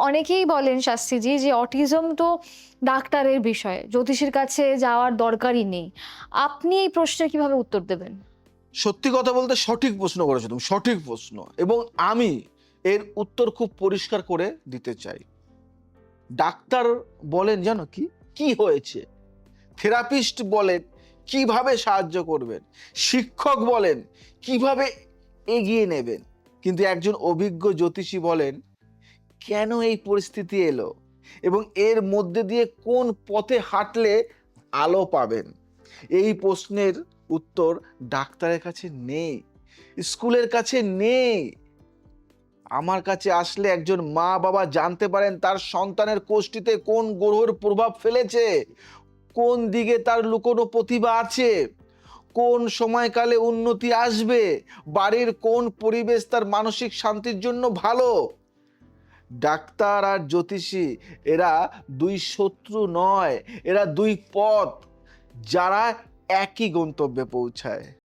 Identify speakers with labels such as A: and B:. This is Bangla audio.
A: অনেকেই বলেন শাস্ত্রীজি যে অটিজম তো ডাক্তারের বিষয়, জ্যোতিষীর কাছে যাওয়ার দরকারই নেই। আপনি এই প্রশ্নের কিভাবে উত্তর দেবেন?
B: সত্যি কথা বলতে সঠিক প্রশ্ন করেছো তুমি, সঠিক প্রশ্ন। এবং আমি এর উত্তর খুব পরিষ্কার করে দিতে চাই। ডাক্তার বলেন জানো কি কি হয়েছে, থেরাপিস্ট বলেন কিভাবে সাহায্য করবেন, শিক্ষক বলেন কিভাবে এগিয়ে নেবেন, কিন্তু একজন অভিজ্ঞ জ্যোতিষী বলেন কেন এই পরিস্থিতি এলো এবং এর মধ্যে দিয়ে কোন পথে হাঁটলে আলো পাবেন। এই প্রশ্নের উত্তর ডাক্তারের কাছে নেই, স্কুলের কাছে নেই। আমার কাছে আসলে একজন মা বাবা জানতে পারেন তার সন্তানের কোষ্ঠীতে কোন গ্রহের প্রভাব ফেলেছে, কোন দিকে তার লুকোনো প্রতিভা আছে, কোন সময়কালে উন্নতি আসবে, বাড়ির কোন পরিবেশ তার মানসিক শান্তির জন্য ভালো। ডাক্তার আর জ্যোতিষী এরা দুই শত্রু নয়, এরা দুই পথ যারা একই গন্তব্যে পৌঁছায়।